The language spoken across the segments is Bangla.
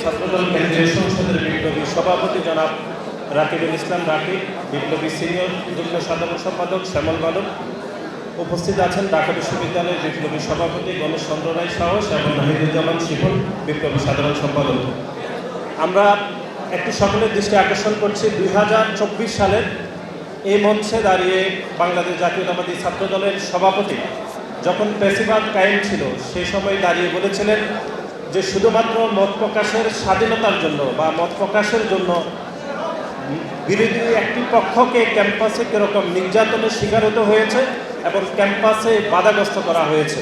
ছাত্রদল কেন্দ্রীয় সংসদের বিপ্লবী সভাপতি জনাব রাকিবুল ইসলাম রাকিব, বিপ্লবী সিনিয়র যুগ্ম সাধারণ সম্পাদক শ্যামল বালক, উপস্থিত আছেন ঢাকা বিশ্ববিদ্যালয়ের বিপ্লবী সভাপতি গণেশ চন্দ্র রায় সাহস এবং নাহিদুজ্জামান শিপন, বিপ্লবী সাধারণ সম্পাদক। আমরা একটি সকলের দৃষ্টি আকর্ষণ করছি 2024 সালের এই মঞ্চে দাঁড়িয়ে বাংলাদেশ জাতীয়তাবাদী ছাত্রদলের সভাপতি যখন ফ্যাসিবাদ কায়েম ছিল সেই সময় দাঁড়িয়ে বলেছিলেন যে শুধুমাত্র মত প্রকাশের স্বাধীনতার জন্য বা মত প্রকাশের জন্য বিরোধী একটি পক্ষকে ক্যাম্পাসে কীরকম নির্যাতনের শিকার হতে হয়েছে এবং ক্যাম্পাসে বাধাগ্রস্ত করা হয়েছে।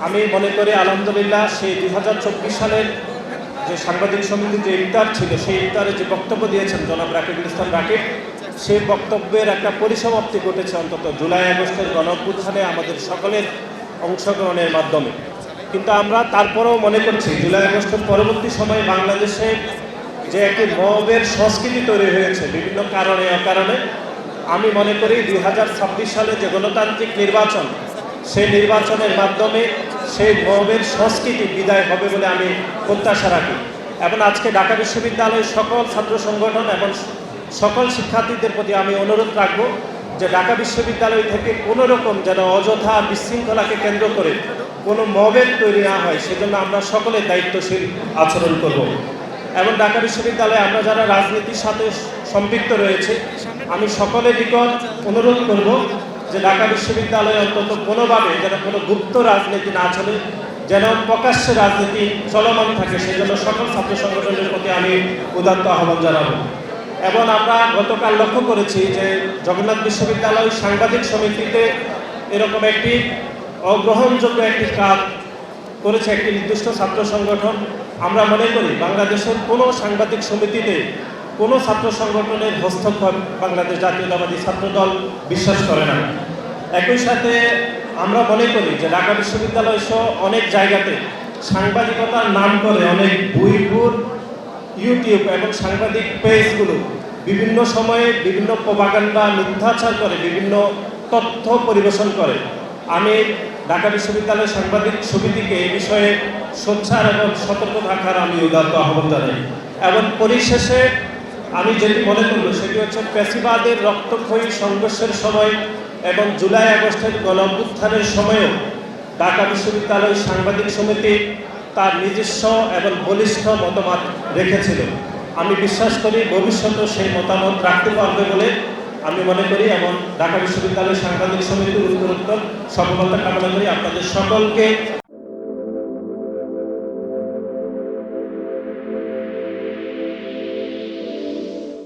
আমি মনে করি আলহামদুলিল্লাহ সেই 2024 সালের যে সাংবাদিক সমিতির যে ইফতার ছিল সেই ইফতারে যে বক্তব্য দিয়েছেন জনাব রাকিবুল ইসলাম রাকিব, সেই বক্তব্যের একটা পরিসমাপ্তি ঘটেছে অন্তত জুলাই আগস্টের গণঅভ্যুত্থানে আমাদের সকলের অংশগ্রহণের মাধ্যমে। কিন্তু আমরা তারপরেও মনে করছি জুলাই আগস্টের পরবর্তী সময়ে বাংলাদেশে যে একটি মবের সংস্কৃতি তৈরি হয়েছে বিভিন্ন কারণে অকারণে, আমি মনে করি 2026 সালে যে গণতান্ত্রিক নির্বাচন, সেই নির্বাচনের মাধ্যমে সেই মবের সংস্কৃতি বিদায় হবে বলে আমি প্রত্যাশা রাখি। এবং আজকে ঢাকা বিশ্ববিদ্যালয়ের সকল ছাত্র সংগঠন এবং সকল শিক্ষার্থীদের প্রতি আমি অনুরোধ রাখব যে ঢাকা বিশ্ববিদ্যালয় থেকে কোনো রকম যেন অযথা বিশৃঙ্খলাকে কেন্দ্র করে কোনো মবের তৈরি না হয়, সেজন্য আমরা সকলে দায়িত্বশীল আচরণ করব। এবং ঢাকা বিশ্ববিদ্যালয়ে আমরা যারা রাজনীতির সাথে সম্পৃক্ত রয়েছে, আমি সকলের নিকট অনুরোধ করব যে ঢাকা বিশ্ববিদ্যালয়ে অন্তত কোনোভাবে যেন কোনো গুপ্ত রাজনীতি না চলে, যেন প্রকাশ্যে রাজনীতি চলমান থাকে, সেজন্য সকল ছাত্র সংগঠনের প্রতি আমি উদাত্ত আহ্বান জানাব। এবং আমরা গতকাল লক্ষ্য করেছি যে জগন্নাথ বিশ্ববিদ্যালয় সাংবাদিক সমিতিতে এরকম একটি অগ্রহণযোগ্য একটি কাজ করেছে একটি নির্দিষ্ট ছাত্র সংগঠন। আমরা মনে করি বাংলাদেশের কোনো সাংবাদিক সমিতিতে কোনো ছাত্র সংগঠনের হস্তক্ষেপ বাংলাদেশ জাতীয়তাবাদী ছাত্রদল বিশ্বাস করে না। একই সাথে আমরা মনে করি যে ঢাকা বিশ্ববিদ্যালয় সহ অনেক জায়গাতে সাংবাদিকতার নাম করে অনেক বইপুর ইউটিউব এবং সাংবাদিক পেজগুলো বিভিন্ন সময়ে বিভিন্ন প্রপাগান্ডা মিথ্যাচার করে, বিভিন্ন তথ্য পরিবেশন করে। আমি ঢাকা বিশ্ববিদ্যালয়ের সাংবাদিক সমিতিকে এই বিষয়ে সোচ্চার এবং সতর্ক থাকার আমি উদাত্ত আহ্বান জানাই। এবং পরিশেষে আমি যেটি মনে করব সেটি হচ্ছে ফ্যাসিবাদের রক্তক্ষয়ী সংঘর্ষের সময় এবং জুলাই আগস্টের গণঅভ্যুত্থানের সময়ও ঢাকা বিশ্ববিদ্যালয় সাংবাদিক সমিতি তার নিজস্ব এবং বলিষ্ঠ মতামত রেখেছিল। আমি বিশ্বাস করি ভবিষ্যতেও সেই মতামত রাখতে পারবে বলে আমি মনে করি এবং ঢাকা বিশ্ববিদ্যালয় সাংবাদিক সমিতির উত্তরোত্তর সফলতা কামনা করি। আপনাদের সকলকে